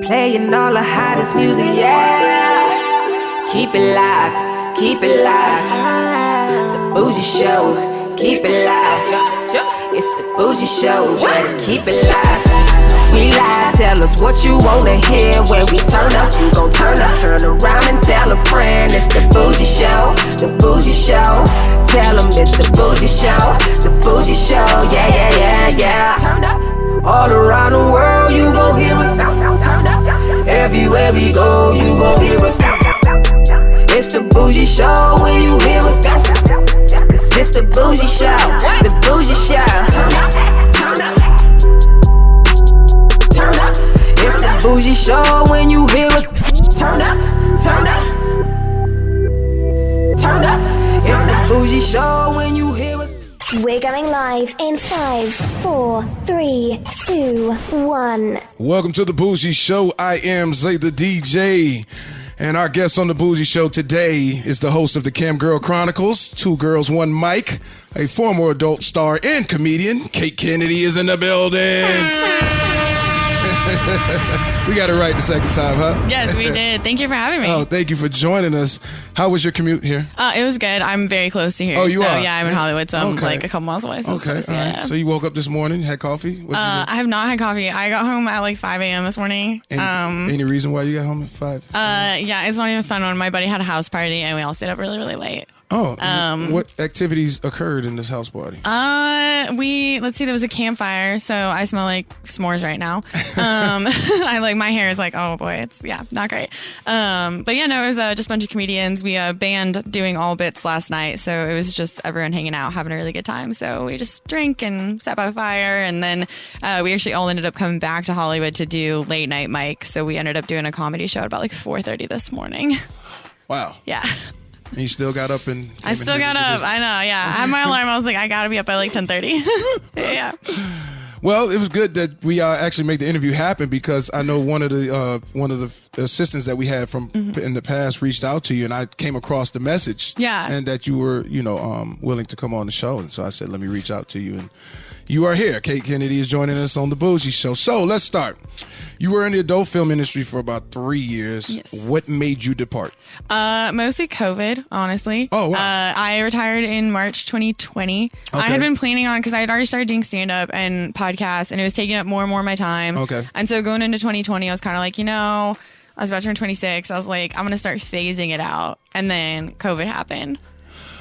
Playing all the hottest music, yeah. Keep it locked, keep it locked. The Bougie Show, keep it locked. It's the Bougie Show, keep it locked. We live, tell us what you wanna hear. When we turn up, you gon' turn up. Turn around and tell a friend. It's the Bougie Show, the Bougie Show. Tell them it's the Bougie Show, the Bougie Show. Yeah, yeah, yeah, yeah. Turn up. All around the world, you gon' hear us. Turn up. Everywhere we go, you gon' hear us. It's the Bougie Show when you hear us. Cause it's the Bougie Show, the Bougie Show. Turn up, turn up. Turn up. It's the Bougie Show when you hear us. Turn up, turn up. Turn up. It's the Bougie Show when you hear us. We're going live in 5, 4, 3, 2, 1. Welcome to the Bougie Show. I am Zay the DJ. And our guest on the Bougie Show today is the host of the Cam Girl Chronicles, Two Girls, One Mic, a former adult star and comedian. Kate Kennedy is in the building. We got it right the second time, huh? Yes, we did. Thank you for having me. Oh, thank you for joining us. How was your commute here? It was good. I'm very close to here. Oh, you are? Yeah, I'm in Hollywood, so I'm like a couple miles away. So okay, close, all right. So you woke up this morning, had coffee? What did you do? I have not had coffee. I got home at like 5 a.m. this morning. Any reason why you got home at 5? Yeah, it's not even fun when my buddy had a house party and we all stayed up really, really late. Oh, what activities occurred in this house party? Let's see, there was a campfire, so I smell like s'mores right now. My hair is like, oh boy, it's, not great. But yeah, no, it was just a bunch of comedians. We banned doing all bits last night, so it was just everyone hanging out, having a really good time. So we just drank and sat by a fire, and then we actually all ended up coming back to Hollywood to do late night mic. So we ended up doing a comedy show at about like 4:30 this morning. Wow. Yeah. And you still got up and... I still got up. I know, yeah. I had my alarm. I was like, I got to be up by like 10:30. Yeah. Well, it was good that we actually made the interview happen, because I know one of the assistants that we had from in the past reached out to you, and I came across the message. Yeah. And that you were, willing to come on the show. And so I said, let me reach out to you. And you are here. Kate Kennedy is joining us on the Bougie Show. So let's start. You were in the adult film industry for about 3 years. Yes. What made you depart? Mostly COVID, honestly. Oh, wow. I retired in March 2020. Okay. I had been planning on, because I had already started doing stand-up and podcasts, and it was taking up more and more of my time. Okay. And so going into 2020, I was kind of like, I was about to turn 26. I was like, I'm going to start phasing it out. And then COVID happened.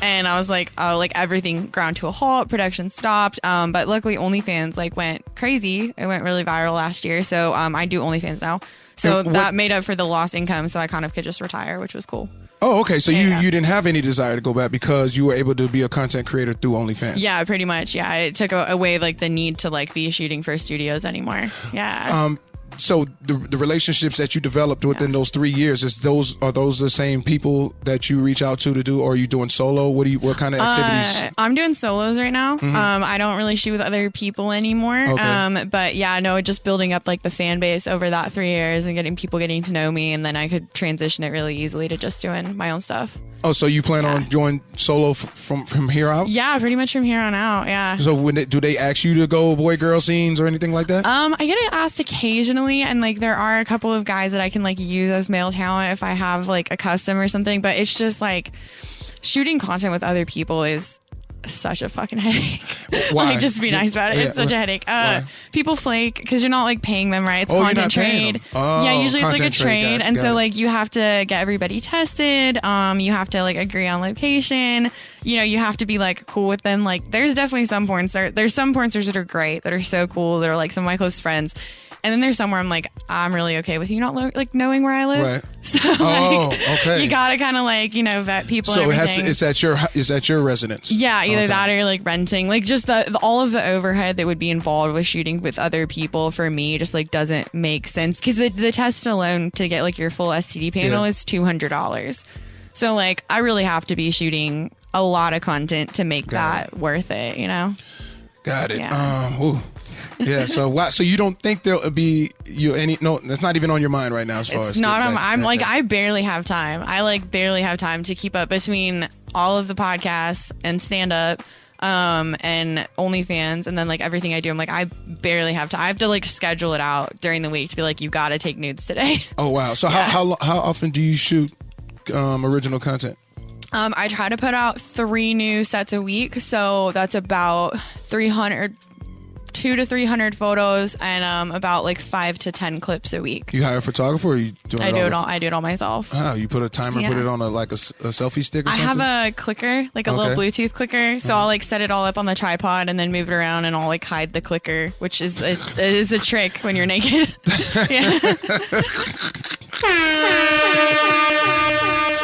And I was like, oh, like everything ground to a halt, production stopped. But luckily OnlyFans went crazy. It went really viral last year. So I do OnlyFans now. So that made up for the lost income. So I kind of could just retire, which was cool. Oh, okay. So you didn't have any desire to go back because you were able to be a content creator through OnlyFans. Yeah, pretty much. Yeah. It took away the need to be shooting for studios anymore. Yeah. So the relationships that you developed within those 3 years, are those the same people that you reach out to do, or are you doing solo? What kind of activities? I'm doing solos right now. I don't really shoot with other people anymore. Okay. But yeah, no, just building up the fan base over that 3 years and getting to know me, and then I could transition it really easily to just doing my own stuff. Oh, so you plan on joining solo from here out? Yeah, pretty much from here on out. Yeah. So do they ask you to go boy-girl scenes or anything like that? I get asked occasionally, and there are a couple of guys that I can use as male talent if I have a custom or something. But it's just shooting content with other people is such a fucking headache. Why? Just be nice about it. It's such a headache. People flake because you're not paying them, right? It's you're content not paying trade. them. Oh, yeah, usually it's a content trade, and so you have to get everybody tested. You have to agree on location. You have to be cool with them. There's definitely some porn stars. There's some porn stars that are great, that are so cool, that are some of my close friends. And then there's somewhere I'm I'm really okay with you not knowing where I live. Right. So okay. You gotta kind of vet people. So and everything. It's at your residence. Yeah, either that or renting. Just all of the overhead that would be involved with shooting with other people for me just doesn't make sense, because the test alone to get your full STD panel is $200. So I really have to be shooting a lot of content to make that worth it. Got it. Yeah. Yeah. So you don't think there'll be that's not even on your mind right now as far as. It's not on. I barely have time. I barely have time to keep up between all of the podcasts and stand up. and OnlyFans, and then like everything I do, I'm like, I barely have time. I have to like schedule it out during the week to be like, you got to take nudes today. Oh wow! So how often do you shoot original content? I try to put out 3 new sets a week, so that's about 200 to 300 photos and about like 5 to 10 clips a week. You hire a photographer, or you doing it all? I do it all myself. Oh, you put a timer, put it on a selfie stick or something? I have a clicker, like a little Bluetooth clicker, so I'll like set it all up on the tripod and then move it around, and I'll like hide the clicker, which is a trick when you're naked.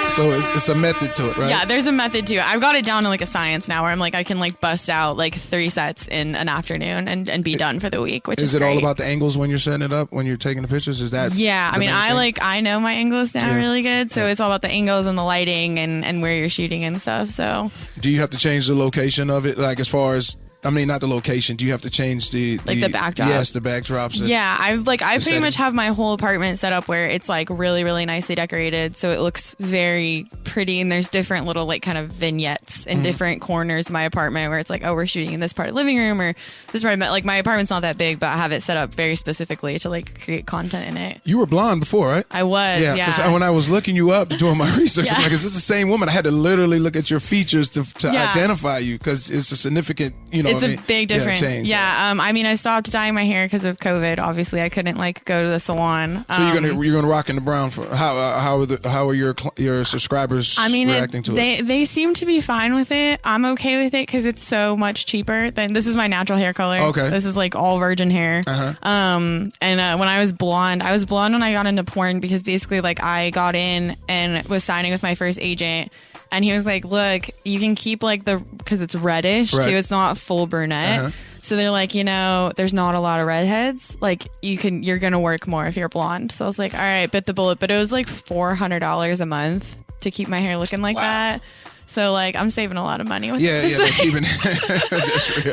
So it's a method to it, right? Yeah, there's a method to it. I've got it down to like a science now, where I'm like, I can like bust out like 3 sets in an afternoon and be done for the week, which is it great. all about the angles when you're setting it up, when you're taking the pictures? Is that I mean, I know my angles now really good, so it's all about the angles and the lighting and where you're shooting and stuff. So do you have to change the location of it, like as far as, I mean, not the location. Do you have to change the backdrop? Yes, the backdrops. I pretty much have my whole apartment set up where it's like really, really nicely decorated, so it looks very pretty. And there's different little like kind of vignettes in different corners of my apartment where it's like, oh, we're shooting in this part of the living room or this part of like my apartment's not that big, but I have it set up very specifically to like create content in it. You were blonde before, right? I was. Yeah. Because when I was looking you up doing my research, I'm like, is this the same woman? I had to literally look at your features to identify you, because it's a significant, It's a big difference. Change, I mean, I stopped dyeing my hair because of COVID. Obviously, I couldn't like go to the salon. So you're gonna rock in the brown for how are your subscribers reacting to it? They seem to be fine with it. I'm okay with it because it's so much cheaper than this is my natural hair color. Okay, this is like all virgin hair. And when I was blonde when I got into porn, because basically like I got in and was signing with my first agent. And he was like, look, you can keep like because it's reddish too. It's not full brunette. So they're like, there's not a lot of redheads. Like you're going to work more if you're blonde. So I was like, all right, bit the bullet. But it was like $400 a month to keep my hair looking like that. So like I'm saving a lot of money with this. Keeping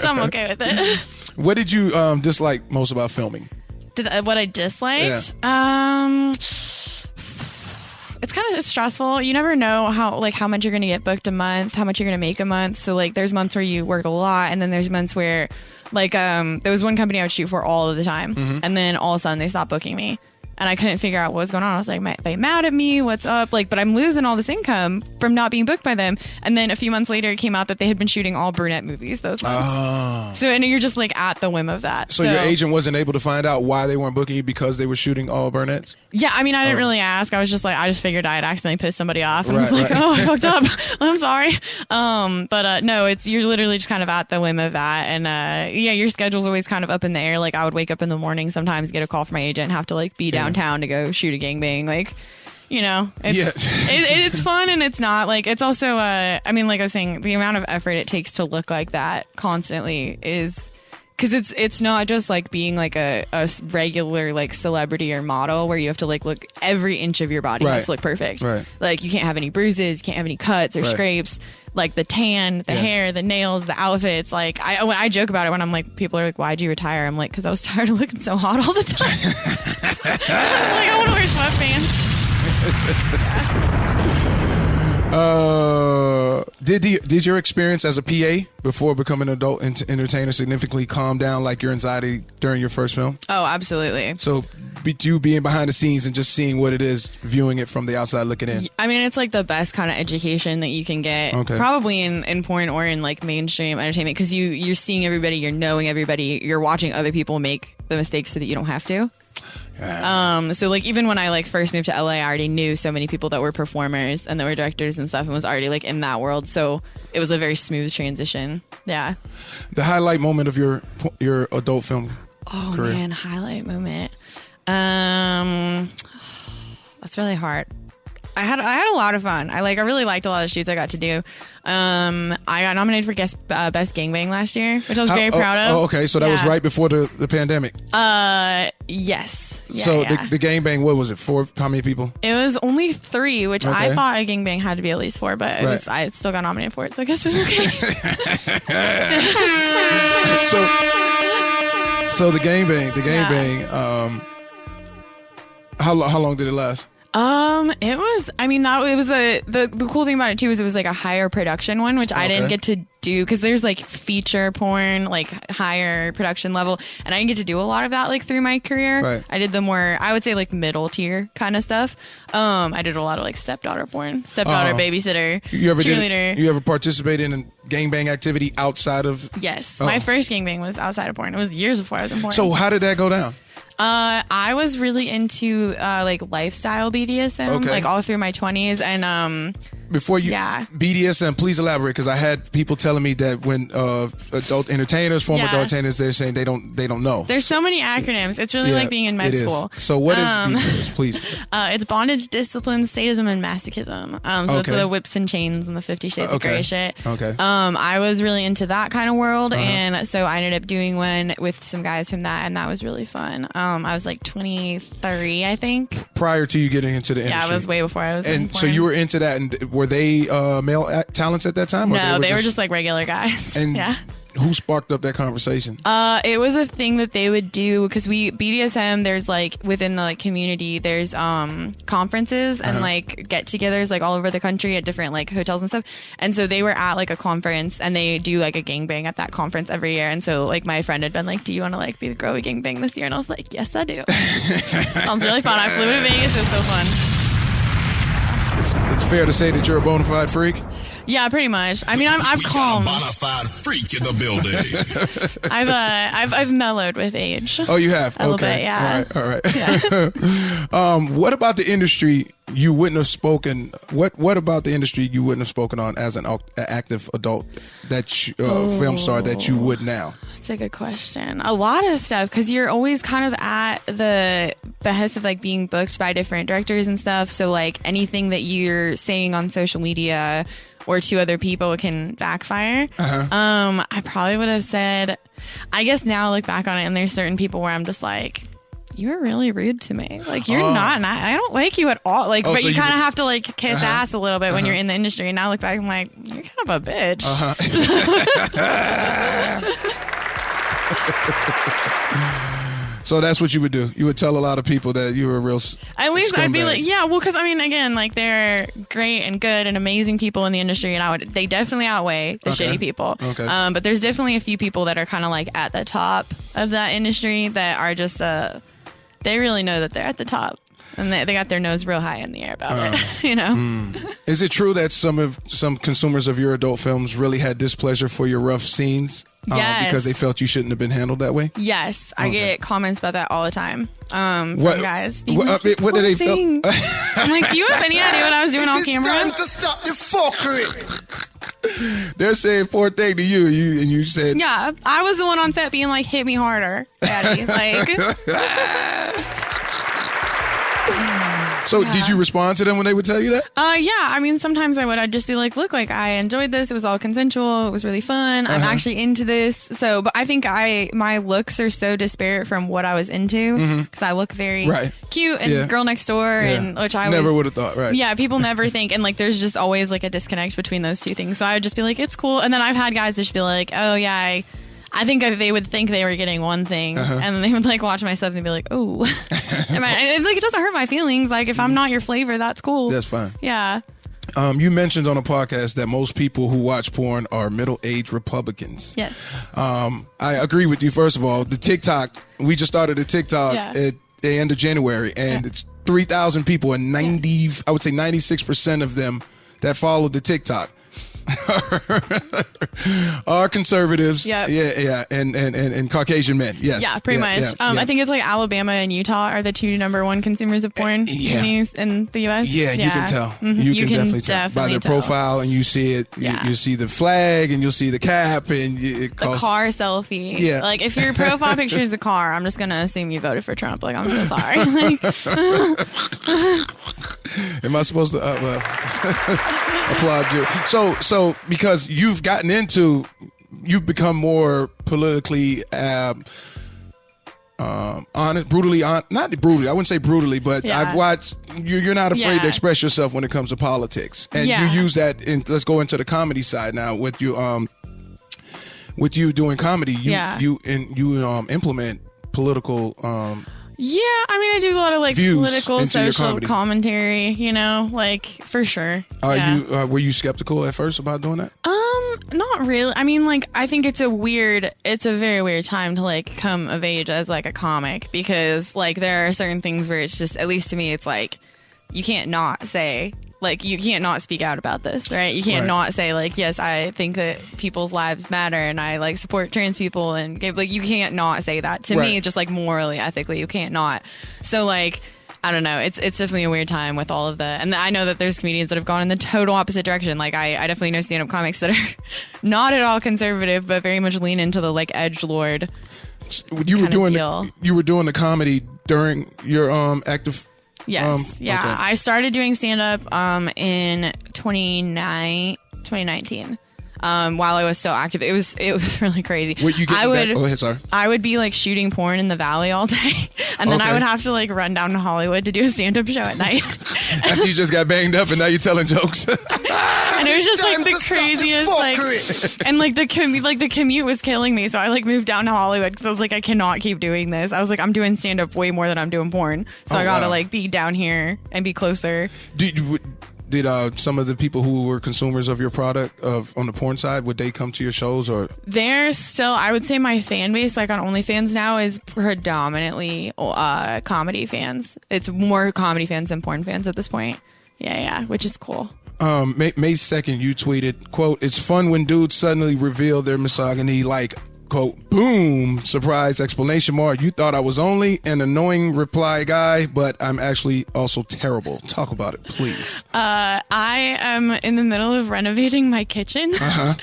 So I'm okay with it. What did you dislike most about filming? What I disliked? It's stressful. You never know how much you're going to get booked a month, how much you're going to make a month. So like there's months where you work a lot, and then there's months where like there was one company I would shoot for all of the time, and then all of a sudden they stopped booking me. And I couldn't figure out what was going on. I was like, are they mad at me? What's up? Like, but I'm losing all this income from not being booked by them. And then a few months later, it came out that they had been shooting all brunette movies those months. So, and you're just like at the whim of that. So your agent wasn't able to find out why they weren't booking you because they were shooting all brunettes? Yeah, I mean, I didn't really ask. I was just like, I just figured I had accidentally pissed somebody off. And I was like, oh, I fucked up. I'm sorry. But no, you're literally just kind of at the whim of that. And your schedule's always kind of up in the air. Like I would wake up in the morning, sometimes get a call from my agent and have to like be downtown to go shoot a gangbang. Like, it's fun, and it's not like, it's also I mean, like I was saying, the amount of effort it takes to look like that constantly is, because it's not just like being like a regular like celebrity or model where you have to like look, every inch of your body has to look perfect. Like you can't have any bruises, you can't have any cuts or scrapes. Like the tan, the hair, the nails, the outfits. Like when I joke about it, when I'm like, people are like, "Why'd you retire?" I'm like, "Because I was tired of looking so hot all the time." Like I want to wear sweatpants. Did your experience as a PA before becoming an adult entertainer significantly calm down like your anxiety during your first film? Oh, absolutely. So you being behind the scenes and just seeing what it is, viewing it from the outside looking in. I mean, it's like the best kind of education that you can get, probably in porn or in like mainstream entertainment, because you're seeing everybody, you're knowing everybody, you're watching other people make the mistakes so that you don't have to. So like even when I like first moved to LA, I already knew so many people that were performers and that were directors and stuff, and was already like in that world. So it was a very smooth transition. Yeah. The highlight moment of your adult film career. Man, highlight moment. That's really hard. I had a lot of fun. I really liked a lot of shoots I got to do. I got nominated for best gangbang last year, which I was very proud of. Oh, okay. So that was right before the pandemic. Yes. Yeah, so the gangbang, what was it for? How many people? It was only 3, which I thought a gangbang had to be at least 4, but I still got nominated for it, so I guess it was okay. So the gangbang. How long did it last? It was, I mean, the cool thing about it too is it was like a higher production one, which I didn't get to do because there's like feature porn, like higher production level, and I didn't get to do a lot of that like through my career. Right. I did the more, I would say like middle tier kind of stuff. I did a lot of like stepdaughter porn, babysitter, cheerleader. You ever participated in a gangbang activity outside of? Yes. My first gangbang was outside of porn. It was years before I was in porn. So how did that go down? I was really into like lifestyle BDSM, like all through my 20s, and Before you, BDSM, please elaborate, because I had people telling me that when adult entertainers, former adult entertainers, they're saying they don't know. There's so many acronyms. It's really like being in med school. So what is BDSM, please? It's bondage, discipline, sadism, and masochism. So it's the whips and chains and the 50 Shades of Grey shit. Okay. I was really into that kind of world, and so I ended up doing one with some guys from that, and that was really fun. I was like 23, I think. Prior to you getting into the industry. Yeah, it was way before I was in And porn. so you were into that, and were they male talents at that time? Or No, they were just like regular guys. And yeah. Who sparked up that conversation? It was a thing that they would do because BDSM, there's like within the like community, there's conferences and like get-togethers like all over the country at different like hotels and stuff. And so they were at like a conference and they do like a gangbang at that conference every year. And so like my friend had been like, "Do you want to like be the girl we gangbang this year?" And I was like, "Yes, I do." Sounds really fun. I flew to Vegas. It was so fun. It's fair to say that you're a bona fide freak. Yeah, pretty much. I mean, I've calmed. Got a bonafide freak in the building. I've mellowed with age. Oh, you have? A little bit, yeah. All right. Yeah. What about the industry you wouldn't have spoken? What about the industry you wouldn't have spoken on as an active adult film star that you would now? That's a good question. A lot of stuff, because you're always kind of at the behest of like being booked by different directors and stuff. So like anything that you're saying on social media or to other people can backfire. I probably would have said, I guess now I look back on it and there's certain people where I'm just like, you were really rude to me. Like you're not, and I don't like you at all. Like, but so you kind of have to like kiss ass a little bit when you're in the industry. And now I look back, I'm like, you're kind of a bitch. So that's what you would do. You would tell a lot of people that you were a real At least I'd be scumbag. like, yeah, well, because I mean, again, like they're great and good and amazing people in the industry, and they definitely outweigh the shitty people. Okay. But there's definitely a few people that are kind of like at the top of that industry that are just they really know that they're at the top. And they got their nose real high in the air about it, you know? Is it true that some consumers of your adult films really had displeasure for your rough scenes? Yes. Because they felt you shouldn't have been handled that way? Yes. I get comments about that all the time from What- guys. what- Being like, what do they feel? thing. I'm like, do you have any idea what I was doing off camera? It's time to stop the fuckery. They're saying poor thing to you, and you said... Yeah, I was the one on set being like, hit me harder, daddy. Like... So did you respond to them when they would tell you that? Yeah, I mean, sometimes I would. I'd just be like, look, like, I enjoyed this. It was all consensual. It was really fun. I'm actually into this. So, but I think my looks are so disparate from what I was into because I look very cute and girl next door, and which I never would have thought, right? Yeah, people never think. And like, there's just always like a disconnect between those two things. So I would just be like, it's cool. And then I've had guys just be like, oh, yeah, I think they would think they were getting one thing, and then they would like watch my stuff and be like, "Oh," like it doesn't hurt my feelings. Like if I'm not your flavor, that's cool. That's fine. Yeah. You mentioned on a podcast that most people who watch porn are middle-aged Republicans. Yes. I agree with you. First of all, the TikTok. We just started a TikTok at the end of January, and it's 3,000 people, and I would say 96% of them that follow the TikTok are conservatives. Yeah, and Caucasian men. Yes. Yeah, pretty much. I think it's like Alabama and Utah are the two #1 consumers of porn in the U.S. Yeah, you can tell. You can definitely tell by their profile, and you see it. You see the flag, and you'll see the cap, and the car selfie. Yeah, like if your profile picture is a car, I'm just gonna assume you voted for Trump. Like I'm so sorry. Like, am I supposed to applaud you? So because you've become more politically honest, brutally honest, not brutally, I wouldn't say brutally, but I've watched, you're not afraid to express yourself when it comes to politics. And you use that let's go into the comedy side now with you doing comedy, you implement political Yeah, I mean, I do a lot of like views political, into your social comedy? commentary, you know, like for sure. Yeah. Were you skeptical at first about doing that? Not really. I mean, like, I think it's a very weird time to like come of age as like a comic, because like there are certain things where it's just, at least to me, it's like you can't not say, like, you can't not speak out about this, right? You can't Right. not say like, yes, I think that people's lives matter and I like support trans people, and like you can't not say that. To me, Right. just like morally, ethically, you can't not. So like, I don't know. It's definitely a weird time with all of the, and I know that there's comedians that have gone in the total opposite direction. Like I definitely know stand-up comics that are not at all conservative, but very much lean into the like edgelord. You were kind of doing deal. you were doing the comedy during your active. Yes, yeah. okay. I started doing stand-up in 2019. While I was still active, it was really crazy. Were you getting back? Oh, sorry. I would be like shooting porn in the valley all day, and then I Okay. would have to like run down to Hollywood to do a stand-up show at night. After you just got banged up and now you're telling jokes. And it was just like Time the to stop the craziest, like, fuckery. and like the commute was killing me. So I like moved down to Hollywood because I was like, I cannot keep doing this. I was like, I'm doing stand up way more than I'm doing porn, so Oh, I gotta wow. like be down here and be closer. Did some of the people who were consumers of your product on the porn side, would they come to your shows or? There's still, I would say my fan base, like on OnlyFans now, is predominantly comedy fans. It's more comedy fans than porn fans at this point. Yeah, which is cool. May 2nd, you tweeted, quote, "It's fun when dudes suddenly reveal their misogyny like, quote, boom, surprise, exclamation mark. You thought I was only an annoying reply guy, but I'm actually also terrible. Talk about it, please." I am in the middle of renovating my kitchen. And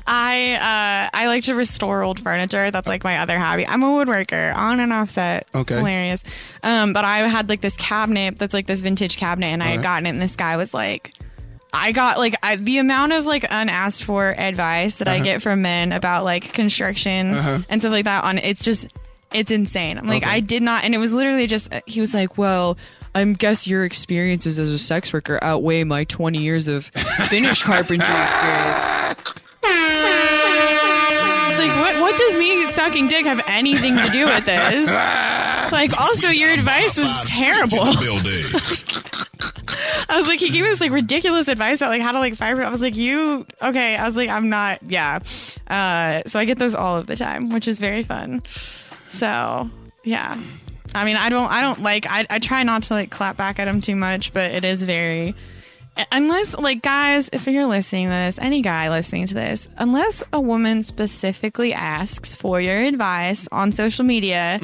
I like to restore old furniture. That's like my other hobby. I'm a woodworker, on and off set. Okay. Hilarious. But I had like this cabinet that's like this vintage cabinet, and I had gotten it, and this guy was like, I got like the amount of like unasked for advice that I get from men about like construction and stuff like that it's insane. I'm like, Okay. I did not, and it was literally just, he was like, well, I guess your experiences as a sex worker outweigh my 20 years of finish carpentry experience. It's like, what does me sucking dick have anything to do with this? It's like, also your advice was terrible. In the building. I was like, he gave us like ridiculous advice about like how to like fire. I was like, okay. I was like, I'm not, yeah. So I get those all of the time, which is very fun. So yeah, I mean, I try not to like clap back at him too much, but it is very, unless like guys, if you're listening to this, any guy listening to this, unless a woman specifically asks for your advice on social media,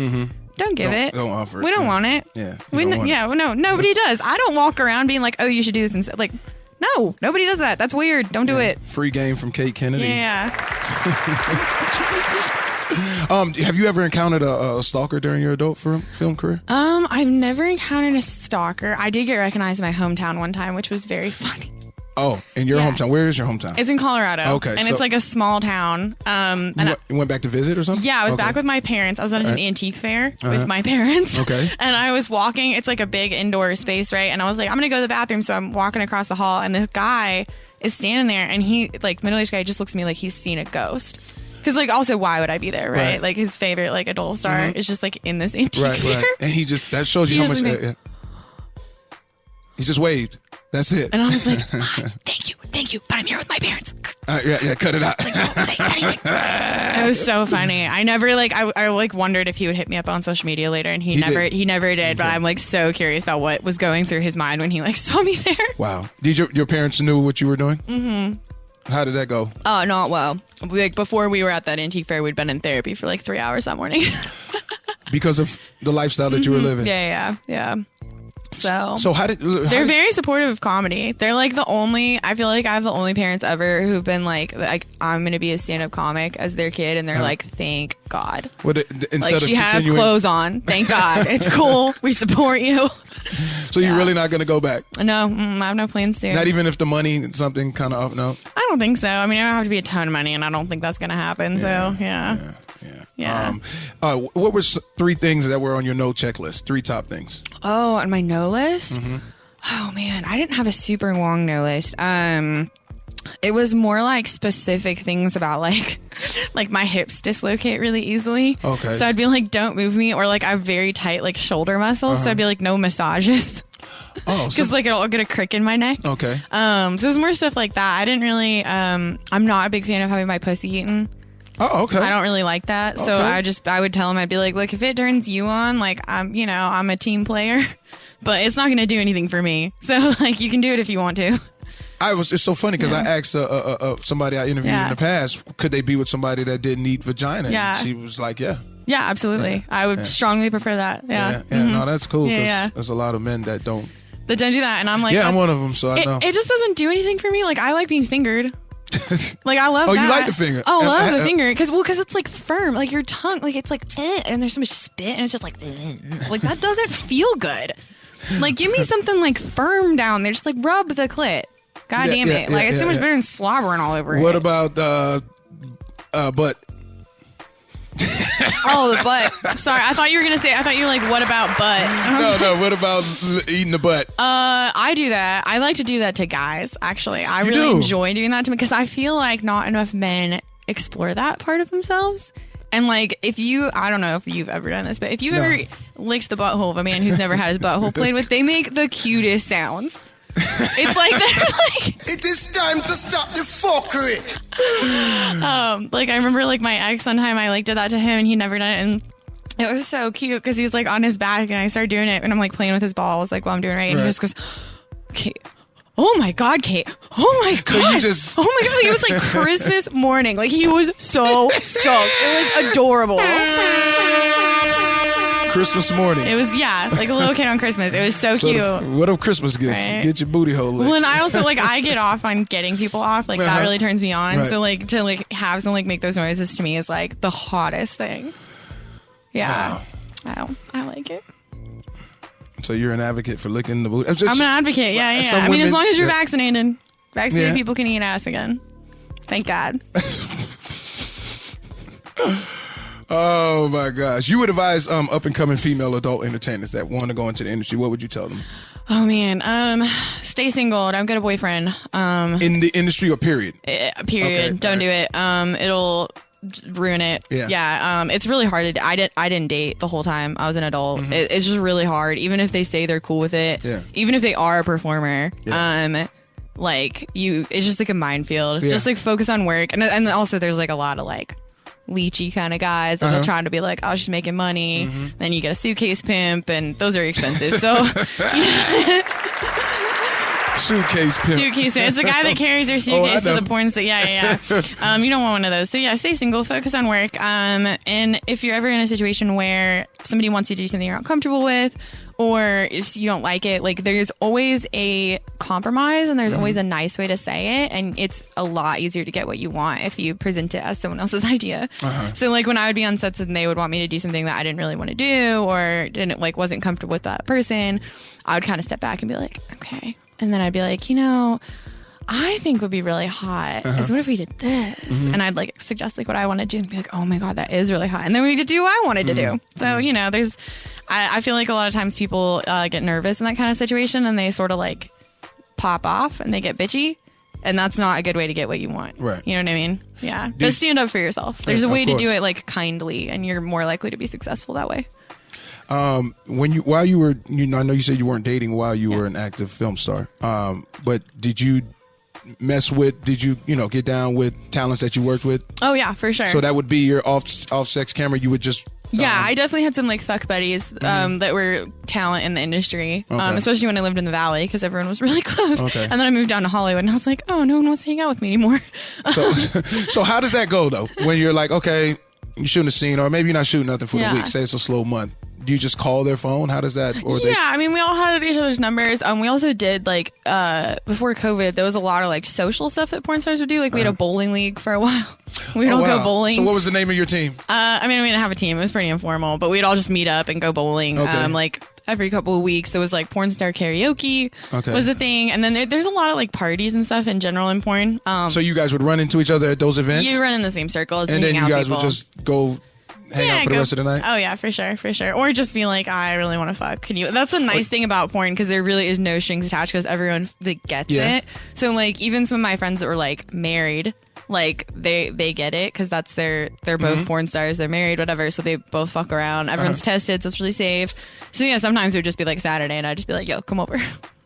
don't give it. Don't offer it. We don't Yeah. want it. Yeah, you We don't want it. no, nobody does. I don't walk around being like, oh, you should do this instead. Like, no, nobody does that. That's weird. Don't do it. Free game from Kate Kennedy. Yeah. Have you ever encountered a stalker during your adult film career? I've never encountered a stalker. I did get recognized in my hometown one time, which was very funny. Oh, in your Yeah. hometown. Where is your hometown? It's in Colorado. Okay, And so- it's like a small town. You went back to visit or something? Yeah, I was Okay. back with my parents. I was at an antique fair with my parents. Okay. And I was walking. It's like a big indoor space, right? And I was like, I'm going to go to the bathroom. So I'm walking across the hall, and this guy is standing there, and he, like, middle-aged guy, just looks at me like he's seen a ghost. Because, like, also, why would I be there, right? Right. Like, his favorite, like, adult star is just, like, in this antique Right, fair. right. And that shows you He how much. just- Yeah. He just waved. That's it. And I was like, thank you, but I'm here with my parents. Yeah, cut it out. Don't say anything. It was so funny. I never, like, I like, wondered if he would hit me up on social media later, and he never did, but I'm, like, so curious about what was going through his mind when he, like, saw me there. Wow. Did your parents knew what you were doing? Mm-hmm. How did that go? Oh, not well. Like, before we were at that antique fair, we'd been in therapy for, like, 3 hours that morning. Because of the lifestyle that you were living. Yeah. So They're very supportive of comedy. They're like I feel like I have the only parents ever who've been like I'm going to be a stand-up comic as their kid, and they're like, thank God. instead Like, of she has continuing, clothes on. Thank God. It's cool. We support you. so you're really not going to go back? No, I have no plans to. Not even if the money something kind of up? No. I don't think so. I mean, it would have to be a ton of money, and I don't think that's going to happen. So, yeah. Yeah. What were 3 things that were on your no checklist? 3 top things. Oh, on my no list? Oh, man. I didn't have a super long no list. It was more like specific things about like my hips dislocate really easily. Okay. So I'd be like, don't move me. Or like I have very tight like shoulder muscles. So I'd be like, no massages. Oh, Because like it'll get a crick in my neck. okay. So it was more stuff like that. I didn't really, I'm not a big fan of having my pussy eaten. Oh, okay. I don't really like that. So Okay. I would tell him, I'd be like, look, if it turns you on, like I'm a team player, but it's not going to do anything for me. So like you can do it if you want to. It's so funny because I asked somebody I interviewed in the past, could they be with somebody that didn't eat vagina? Yeah. And she was like, yeah. Yeah, absolutely. I would strongly prefer that. Yeah. No, that's cool because Yeah. there's a lot of men that don't. But don't do that. And I'm like, Yeah, I'm one of them, so I know. it just doesn't do anything for me. Like I like being fingered. Like I love Oh, that. you like the finger? Oh, I love the finger because it's like firm. Like your tongue, like it's like and there's so much spit and it's just like like that doesn't feel good. Like give me something like firm down there. Just like rub the clit. God damn it! Like it's so much better than slobbering all over it. What about butt? Oh, the butt. Sorry, I thought you were like, what about butt? No. What about eating the butt? I do that. I like to do that to guys, actually. I really do? enjoy doing that to me because I feel like not enough men explore that part of themselves. And like, I don't know if you've ever done this, but if you've ever licked the butthole of a man who's never had his butthole played with, they make the cutest sounds. It's like they're like, It is time to stop the fuckery. like I remember like my ex one time I like did that to him and he never done it, and it was so cute because he's like on his back and I started doing it and I'm like playing with his balls like while I'm doing it, and he just goes, Kate, oh my god, Kate, oh my god, So you just- oh my god, it was like Christmas morning, like he was so stoked, it was adorable. Christmas morning. It was like a little kid on Christmas. It was so cute. What a Christmas gift? Right. Get your booty hole licked. Well, and I also like I get off on getting people off. Like that really turns me on. Right. So like to like have someone like make those noises to me is like the hottest thing. Yeah, I like it. So you're an advocate for licking the booty? I'm an advocate. Yeah. Some I mean, as women- long as you're yeah. vaccinated Yeah. people can eat ass again. Thank God. Oh my gosh! You would advise up and coming female adult entertainers that want to go into the industry. What would you tell them? Oh man, stay single. Don't get a boyfriend. In the industry or period? Period. Okay, Don't do it. It'll ruin it. Yeah. It's really hard to. I didn't date the whole time I was an adult. It's just really hard. Even if they say they're cool with it. Yeah. Even if they are a performer. Yeah. Like it's just like a minefield. Yeah. Just like focus on work, and also there's like a lot of like leechy kind of guys that are trying to be like, oh, she's making money. Then you get a suitcase pimp, and those are expensive. So Suitcase pimp. suitcase. It's the guy that carries their suitcase know. to the porn state. Yeah. You don't want one of those. So yeah, stay single, focus on work. And if you're ever in a situation where somebody wants you to do something you're not comfortable with, or you don't like it, like there's always a compromise and there's always a nice way to say it, and it's a lot easier to get what you want if you present it as someone else's idea. So like when I would be on sets and they would want me to do something that I didn't really want to do or wasn't comfortable with that person, I would kind of step back and be like, okay. And then I'd be like, I think would be really hot is what if we did this? And I'd like suggest like what I want to do and be like, oh my God, that is really hot. And then we could do what I wanted to do. So, I feel like a lot of times people get nervous in that kind of situation and they sort of like pop off and they get bitchy. And that's not a good way to get what you want. Right. You know what I mean? Yeah. But stand up for yourself. There's a way of to do course. it like kindly, and you're more likely to be successful that way. While you were, I know you said you weren't dating while you were an active film star. But did you get down with talents that you worked with? Oh yeah, for sure. So that would be your off sex camera. You would just I definitely had some like fuck buddies that were talent in the industry, Okay. especially when I lived in the Valley because everyone was really close. Okay. And then I moved down to Hollywood and I was like, oh, no one wants to hang out with me anymore. So how does that go though? When you're like, okay, you're shooting a scene, or maybe you're not shooting nothing for the Yeah. week. Say it's a slow month. Do you just call their phone? How does that? Or Yeah, I mean, we all had each other's numbers. We also did like before COVID, there was a lot of like social stuff that porn stars would do. Like we had a bowling league for a while. We'd all go bowling. So what was the name of your team? I mean, we didn't have a team. It was pretty informal, but we'd all just meet up and go bowling. Okay. Like every couple of weeks, there was like porn star karaoke was a thing, and then there's a lot of like parties and stuff in general in porn. So you guys would run into each other at those events, You run in the same circles and then hang you out guys with would people. just go hang out for the rest of the night? Oh yeah, for sure. Or just be like, I really want to fuck. Can you? That's the nice thing about porn, because there really is no strings attached, because everyone gets it. So like, even some of my friends that were like married, like they get it, because that's they're both porn stars, they're married, whatever, so they both fuck around. Everyone's tested, so it's really safe. So yeah, sometimes it would just be like Saturday, and I'd just be like, yo, come over.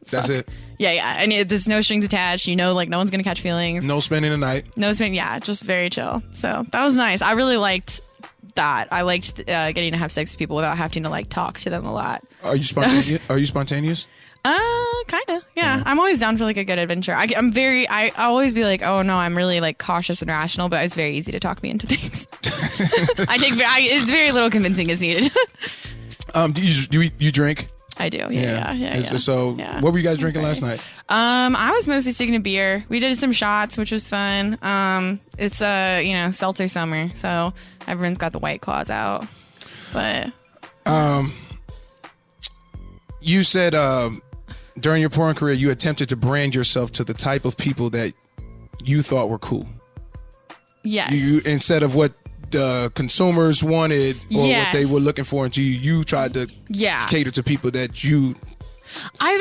That's it. Yeah, and there's no strings attached. Like no one's gonna catch feelings. No spending the night. Yeah, just very chill. So that was nice. I really liked that. I liked getting to have sex with people without having to like talk to them a lot. Are you spontaneous? Kind of. Yeah. I'm always down for like a good adventure. I always be like, oh no, I'm really like cautious and rational, but it's very easy to talk me into things. It's very little convincing is needed. Do you drink? I do. Yeah. So what were you guys drinking last night? I was mostly sticking to beer. We did some shots, which was fun. It's seltzer summer, so everyone's got the White Claws out. But you said during your porn career you attempted to brand yourself to the type of people that you thought were cool. Yes. You instead of what the consumers wanted or what they were looking for into you tried to cater to people that you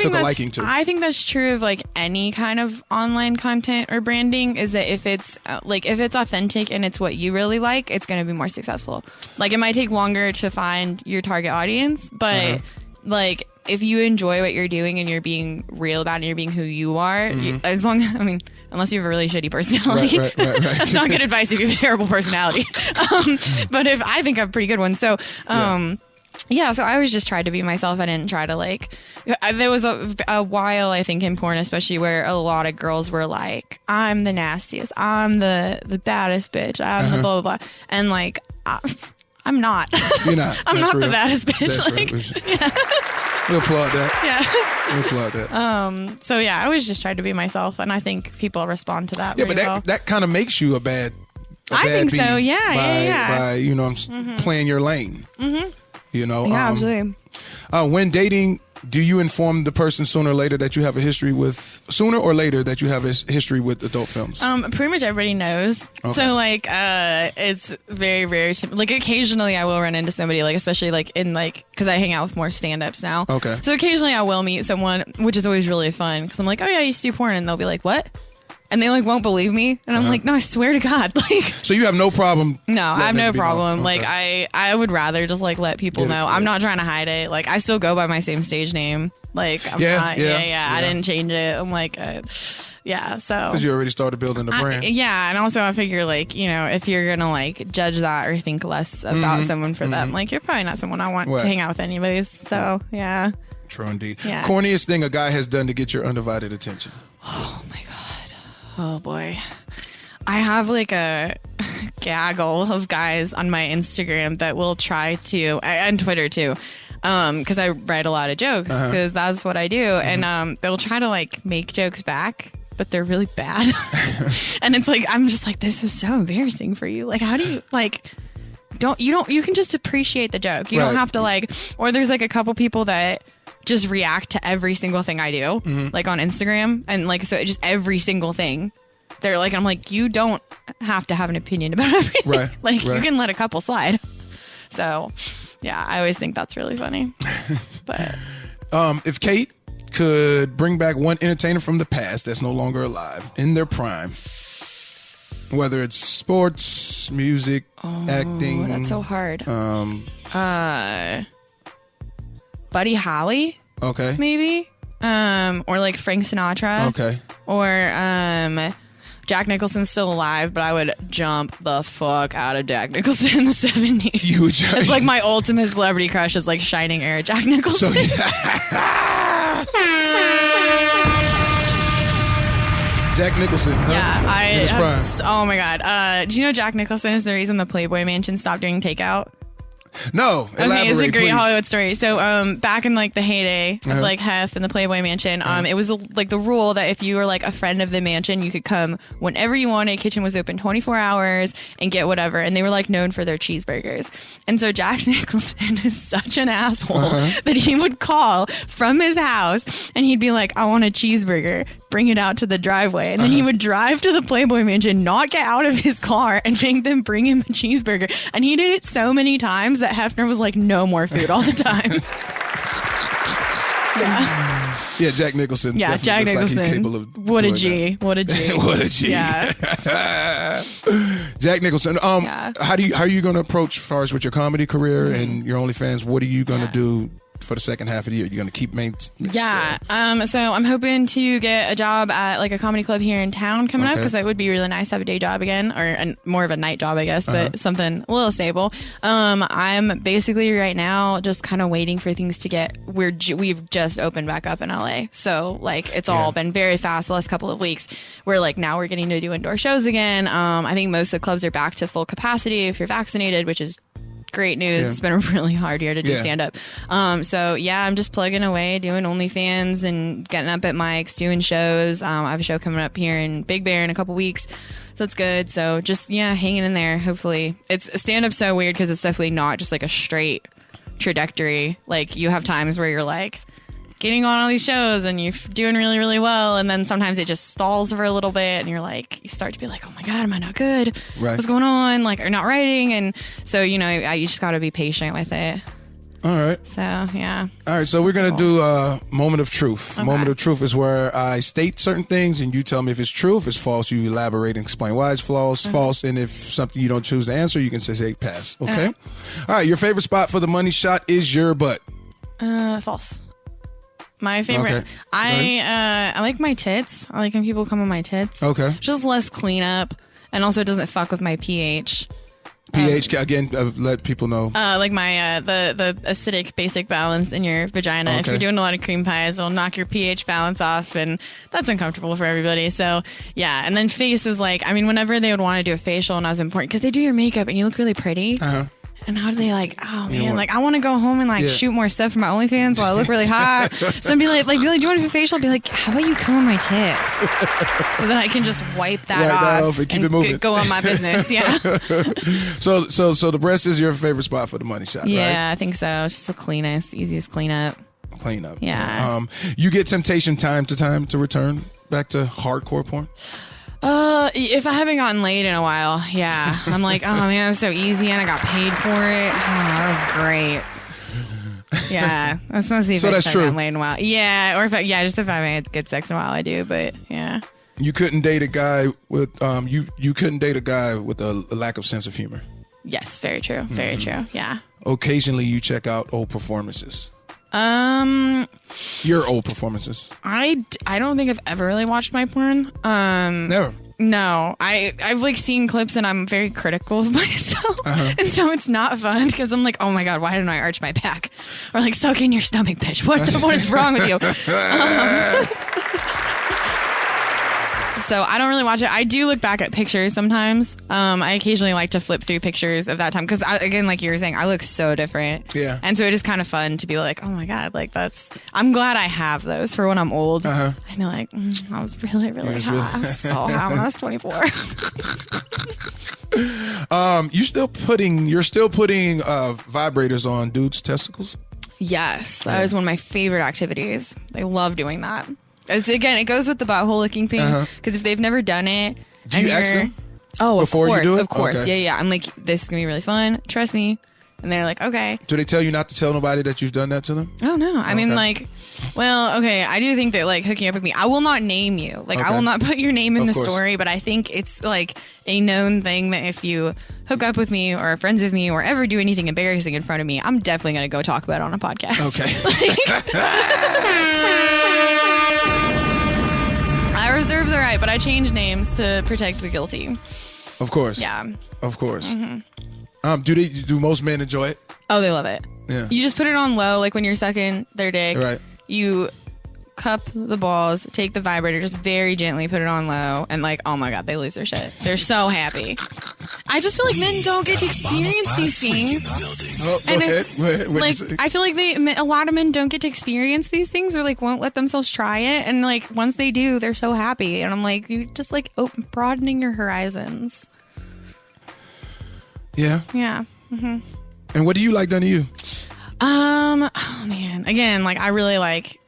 took a liking to. I think that's true of like any kind of online content or branding, is that if it's authentic and it's what you really like, it's going to be more successful. Like it might take longer to find your target audience, but like if you enjoy what you're doing and you're being real about it and you're being who you are, unless you have a really shitty personality. Right. That's not good advice if you have a terrible personality. But if I think I have a pretty good one. So, so I always just tried to be myself. I didn't try to like, there was a while, I think, in porn, especially where a lot of girls were like, I'm the nastiest. I'm the baddest bitch. I'm the blah, blah, blah. And like, I'm not. You're not. I'm not real. the baddest bitch. That's like, We'll applaud that. Yeah. We'll applaud that. So yeah, I always just tried to be myself, and I think people respond to that. Yeah, pretty well. that kind of makes you a bad. I think so. Yeah, by playing your lane. Mm-hmm. Yeah, absolutely. When dating, do you inform the person sooner or later that you have a history with a history with adult films? Pretty much everybody knows. Okay. So like, it's very, very like occasionally I will run into somebody, like especially like in like, because I hang out with more stand-ups now. Okay. So occasionally I will meet someone, which is always really fun, because I'm like, oh yeah, I used to do porn, and they'll be like, what? And they like won't believe me, and I'm like, no, I swear to God, like. So you have no problem? No, I have no problem. Okay. Like I would rather just like let people know. I'm not trying to hide it. Like I still go by my same stage name. Like I'm not. Yeah. I didn't change it. I'm like, so because you already started building the brand. And also I figure like if you're gonna like judge that or think less about someone for them, like you're probably not someone I want to hang out with anyways. So yeah. True indeed. Yeah. Corniest thing a guy has done to get your undivided attention. Oh my God. Oh boy. I have like a gaggle of guys on my Instagram that will try to, and Twitter too, because I write a lot of jokes, because that's what I do. And they'll try to like make jokes back, but they're really bad. And it's like, I'm just like, this is so embarrassing for you. Like, how do you like, you can just appreciate the joke. You don't have to like, or there's like a couple people that just react to every single thing I do, like on Instagram. And like, so just every single thing they're like, I'm like, you don't have to have an opinion about everything. Right. Like you can let a couple slide. So yeah, I always think that's really funny. But if Kate could bring back one entertainer from the past that's no longer alive in their prime, whether it's sports, music, acting. That's so hard. Buddy Holly. Okay. Maybe. Or like Frank Sinatra. Okay. Or Jack Nicholson's still alive, but I would jump the fuck out of Jack Nicholson in the 70s. You would jump. It's like my ultimate celebrity crush is like Shining Era Jack Nicholson. So, Jack Nicholson. Huh? Yeah, oh my God. Do you know Jack Nicholson is the reason the Playboy Mansion stopped doing takeout? No, elaborate, it's a great please. Hollywood story. So, back in like the heyday of like Hef and the Playboy Mansion, it was like the rule that if you were like a friend of the mansion, you could come whenever you wanted. Kitchen was open 24 hours and get whatever. And they were like known for their cheeseburgers. And so Jack Nicholson is such an asshole that he would call from his house and he'd be like, I want a cheeseburger. bring it out to the driveway. And then he would drive to the Playboy Mansion, not get out of his car, and make them bring him a cheeseburger. And he did it so many times that Hefner was like, no more food all the time. Yeah, Jack Nicholson. Yeah, Jack Nicholson. Like he's capable of what a doing G. that. What a G. What a G. Yeah. Jack Nicholson. Yeah. How are you going to approach as far as with your comedy career and your OnlyFans? What are you going to do for the second half of the year? You're going to keep Yeah. So I'm hoping to get a job at like a comedy club here in town coming up, because that would be really nice to have a day job again, or more of a night job, I guess, but something a little stable. I'm basically right now just kind of waiting for things to get we've just opened back up in LA. So like it's all been very fast the last couple of weeks. We're like now we're getting to do indoor shows again. I think most of the clubs are back to full capacity if you're vaccinated, which is great news. Yeah. It's been a really hard year to do stand up. So yeah, I'm just plugging away, doing OnlyFans and getting up at mics, doing shows. I have a show coming up here in Big Bear in a couple weeks. So that's good. So just, hanging in there. Hopefully it's stand up so weird because it's definitely not just like a straight trajectory. Like you have times where you're like getting on all these shows and you're doing really, really well. And then sometimes it just stalls for a little bit and you're like, you start to be like, oh my God, am I not good? Right. What's going on? Like, or not writing. And so, you just got to be patient with it. All right. So, yeah. All right. So we're going to do a moment of truth. Okay. Moment of truth is where I state certain things and you tell me if it's true. If it's false, you elaborate and explain why it's false. And if something you don't choose to answer, you can say pass. Okay. All right. Your favorite spot for the money shot is your butt. False. My favorite. Okay. I like my tits. I like when people come on my tits. Okay. Just less cleanup, and also it doesn't fuck with my pH. pH, again, let people know. Like my the acidic basic balance in your vagina. Okay. If you're doing a lot of cream pies, it'll knock your pH balance off, and that's uncomfortable for everybody. So yeah, and then face is like, I mean, whenever they would want to do a facial, and I was important because they do your makeup and you look really pretty. And how do they like, oh man, like I want to go home and like shoot more stuff for my OnlyFans while I look really hot. So I'd be like, do you want to do a facial? I'd be like, how about you come on my tits? So then I can just wipe that off and keep it moving. Go on my business. Yeah. So the breast is your favorite spot for the money shot, Yeah, right? I think so. Just the cleanest, easiest cleanup. Clean up. Yeah. You get temptation time to time to return back to hardcore porn? If I haven't gotten laid in a while, yeah. I'm like, oh man, that was so easy and I got paid for it. Oh, that was great. Yeah. That's mostly if So I that's haven't true. gotten laid in a while. Yeah, or just if I haven't had good sex in a while, I do, but yeah. You couldn't date a guy with you couldn't date a guy with a lack of sense of humor. Yes, very true. Very true. Yeah. Occasionally you check out old performances. Your old performances. I don't think I've ever really watched my porn. Never. No, I've like seen clips and I'm very critical of myself, and so it's not fun because I'm like, oh my God, why didn't I arch my back? Or like, suck in your stomach, bitch. What is wrong with you? So I don't really watch it. I do look back at pictures sometimes. I occasionally like to flip through pictures of that time because, again, like you were saying, I look so different. Yeah. And so it is kind of fun to be like, oh my God, like I'm glad I have those for when I'm old. I feel like I was really, really hot. I was so hot when I was 24. You're still putting vibrators on dudes' testicles? Yes, that is one of my favorite activities. I love doing that. Again, it goes with the butthole licking thing because if they've never done it, do you ask them? Oh, before you do it? Of course, Okay. yeah. I'm like, this is gonna be really fun. Trust me. And they're like, okay. Do they tell you not to tell nobody that you've done that to them? Oh no, I mean like, well, okay. I do think that like hooking up with me, I will not name you. Like I will not put your name in Of the course. story, but I think it's like a known thing that if you hook up with me or are friends with me or ever do anything embarrassing in front of me, I'm definitely gonna go talk about it on a podcast. Okay. I reserve the right, but I change names to protect the guilty. Of course. Yeah. Of course. Do most men enjoy it? Oh, they love it. Yeah. You just put it on low, like when you're sucking their dick. Right. You cup the balls, take the vibrator, just very gently put it on low, and like, oh my God, they lose their shit. They're so happy. I just feel like men don't get to experience these things. Oh, And go ahead. What'd you Like, say? I feel like a lot of men don't get to experience these things or like won't let themselves try it. And like, once they do, they're so happy. And I'm like, you just like broadening your horizons. Yeah. Yeah. And what do you like done to you? Oh man. Again, like I really like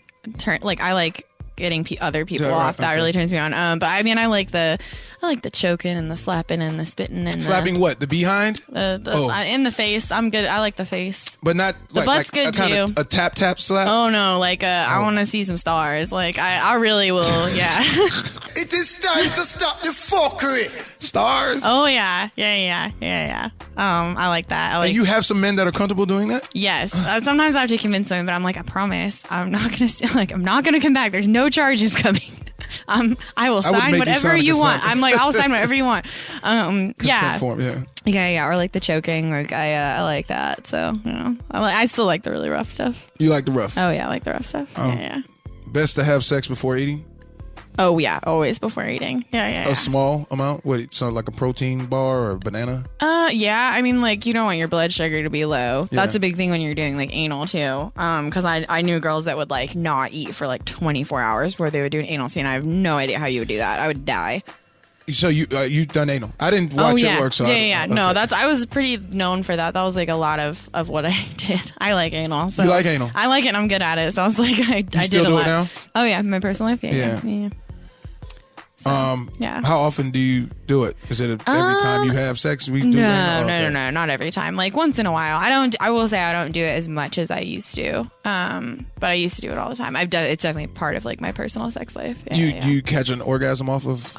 I like getting other people Yeah, right, off. That okay. really turns me on. But I mean, I like the choking and the slapping and the spitting and Slapping what? The behind? in the face. I'm good. I like the face. But not The like, butt's like good, a kind too. of a tap slap? Oh no, like I want to see some stars. Like I really will. Yeah. It is time to stop the fuckery. Stars? Oh yeah. I like that. I like. And you have some men that are comfortable doing that? Yes. Sometimes I have to convince them, but I'm like, I promise, I'm not gonna come back. There's no charges coming. I will sign make you whatever sign a you want. consent. I'm like, I'll sign whatever you want. Yeah. Consent form, yeah. Yeah. Or like the choking. Like I like that. So I still like the really rough stuff. You like the rough? Oh yeah, I like the rough stuff. Yeah. Best to have sex before eating? Oh yeah, always before eating. Yeah. A small amount? What? So like a protein bar or a banana? Yeah. I mean, like you don't want your blood sugar to be low. Yeah. That's a big thing when you're doing like anal too. Because I knew girls that would like not eat for like 24 hours before they would do an anal scene. I have no idea how you would do that. I would die. So you done anal? I didn't watch yeah. your work, so yeah. okay. No, I was pretty known for that. That was like a lot of what I did. I like anal. So You like anal? I like it. And I'm good at it. So I was like, I still did a do lot. it now? Oh yeah, my personal life. Yeah. So, yeah. How often do you do it? Is it every time you have sex? We do No, anal? Okay. no, not every time. Like once in a while. I will say I don't do it as much as I used to. But I used to do it all the time. It's definitely part of like my personal sex life. Yeah, You catch an orgasm off of?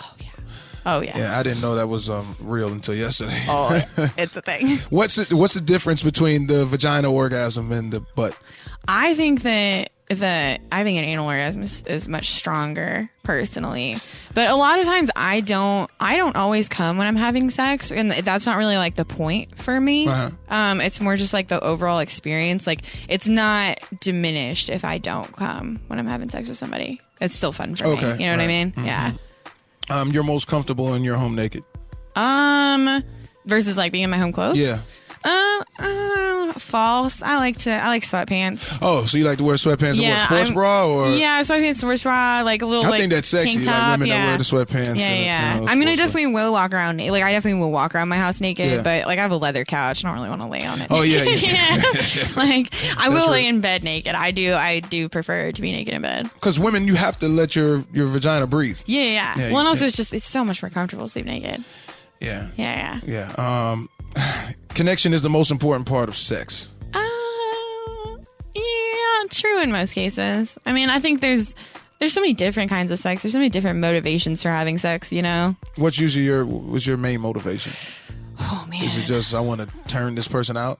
Oh yeah. Yeah, I didn't know that was real until yesterday. Oh, it's a thing. What's the difference between the vagina orgasm and the butt? I think that an anal orgasm is much stronger personally, but a lot of times I don't always come when I'm having sex, and that's not really like the point for me. It's more just like the overall experience. Like it's not diminished if I don't come when I'm having sex with somebody. It's still fun for me. You know what I mean? Mm-hmm. Yeah. You're most comfortable in your home naked. Versus like being in my home clothes. Yeah. False. I like sweatpants. Oh, so you like to wear sweatpants and what, sports bra or? Yeah, sweatpants, sports bra, like a little. I like, think that's sexy, tank like top, women yeah. that wear the sweatpants. Yeah. And, I mean, I sports bra. definitely will walk around. Like, I definitely will walk around my house naked, Yeah. but like I have a leather couch. I don't really want to lay on it. Oh yeah. Like I will right. lay in bed naked. I do prefer to be naked in bed. Because women, you have to let your vagina breathe. Yeah. Yeah, Well, and also yeah. it's so much more comfortable to sleep naked. Yeah. Yeah. Yeah. Connection is the most important part of sex. Yeah, true in most cases. I mean, I think there's so many different kinds of sex. There's so many different motivations for having sex, you know? What's usually your main motivation? Oh, man. Is it just I want to turn this person out?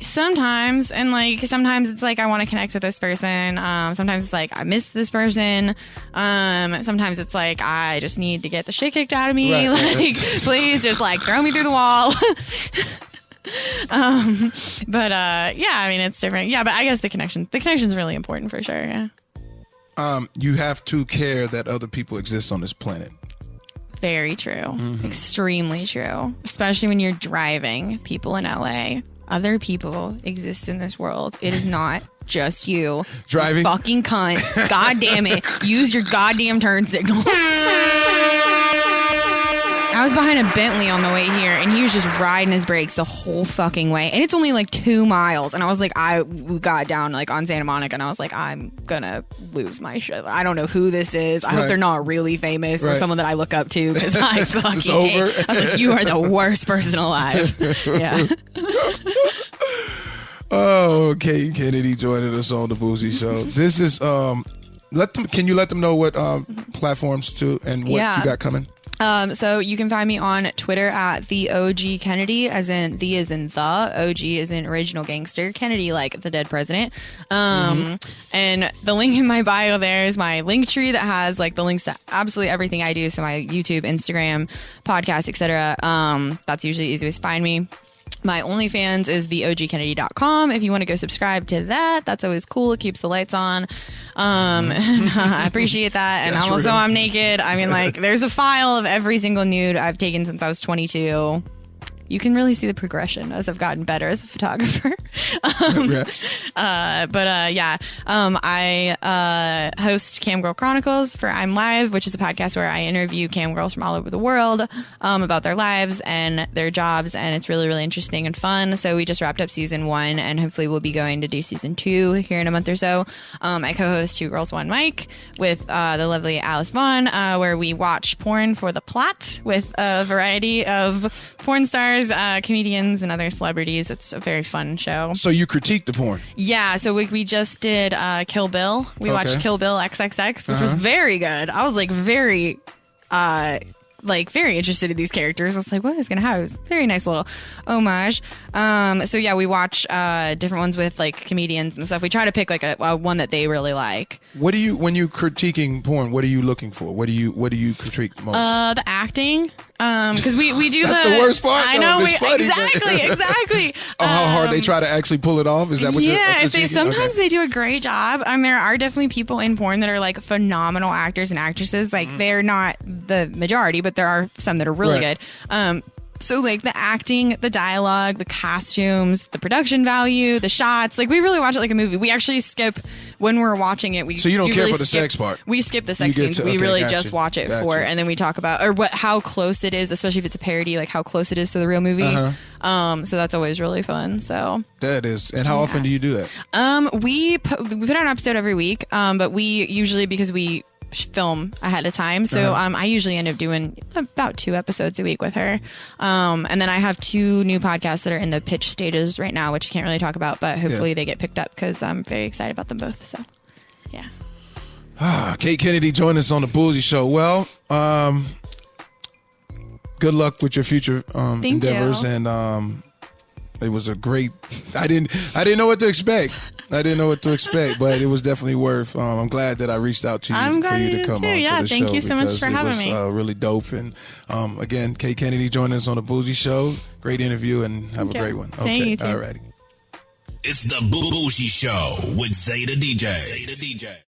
Sometimes, and like sometimes it's like I want to connect with this person. Sometimes it's like I miss this person. Sometimes it's like I just need to get the shit kicked out of me. Right. Please just like throw me through the wall. But yeah, I mean it's different. Yeah, but I guess the connection's really important for sure. Yeah. You have to care that other people exist on this planet. Very true. Extremely true. Especially when you're driving people in LA. Other people exist in this world. It is not just you. Driving? You fucking cunt. God damn it. Use your goddamn turn signal. I was behind a Bentley on the way here, and he was just riding his brakes the whole fucking way. And it's only like 2 miles. And I was like, we got down like on Santa Monica, and I was like, I'm gonna lose my shit. I don't know who this is. I hope they're not really famous or someone that I look up to, because I fucking hate. I was like, you are the worst person alive. Yeah. Oh, Kate Kennedy joining us on the Bougie Show. This is can you let them know what platforms to and what you got coming? So you can find me on Twitter at the OG Kennedy, as in the is in the OG is in original gangster, Kennedy like the dead president. And the link in my bio there is my link tree that has like the links to absolutely everything I do. So my YouTube, Instagram, podcast, etc. That's usually the easiest to find me. My OnlyFans is theogkennedy.com. If you want to go subscribe to that, that's always cool. It keeps the lights on. I appreciate that. And That's also real. I'm naked. I mean, like, there's a file of every single nude I've taken since I was 22. you can really see the progression as I've gotten better as a photographer. I host Cam Girl Chronicles for I'm Live, which is a podcast where I interview cam girls from all over the world about their lives and their jobs, and it's really, really interesting and fun. So we just wrapped up season 1, and hopefully we'll be going to do season 2 here in a month or so. I co-host Two Girls One Mic with the lovely Alice Vaughn, where we watch porn for the plot with a variety of porn stars, comedians, and other celebrities. It's a very fun show. So you critique the porn? Yeah, so we just did Kill Bill. We watched Kill Bill XXX, which was very good. I was like very interested in these characters. I was like, what is gonna happen? It was a very nice little homage. So yeah, we watch different ones with like comedians and stuff. We try to pick like a one that they really like. What do you, when you critiquing porn, what are you looking for? What do you critique most? The acting. Because we do That's the worst part. I know. It's funny, Exactly. Oh, how hard they try to actually pull it off? Is that what you're critiquing? Sometimes they do a great job. There are definitely people in porn that are like phenomenal actors and actresses. Like they're not the majority, but there are some that are really good. So like the acting, the dialogue, the costumes, the production value, the shots, like we really watch it like a movie. We actually skip when we're watching it. So you don't care really for the sex part? We skip the sex scenes. We really just watch it for, and then we talk about how close it is, especially if it's a parody, like how close it is to the real movie. So that's always really fun. So that is. And how often do you do that? We put out an episode every week, but we usually, because we film ahead of time, so I usually end up doing about 2 episodes a week with her, and then I have 2 new podcasts that are in the pitch stages right now, which I can't really talk about, but hopefully they get picked up because I'm very excited about them both. So yeah. Kate Kennedy joined us on the Bougie Show. Well, good luck with your future endeavors. And it was a great. I didn't know what to expect. But it was definitely worth. I'm glad that I reached out to you for you to come on to the show. Thank you so much for having me. It was really dope. And again, Kate Kennedy joining us on the Bougie Show. Great interview, and have a great one. Thank you too. All righty. It's the Bougie Show with Zay the DJ.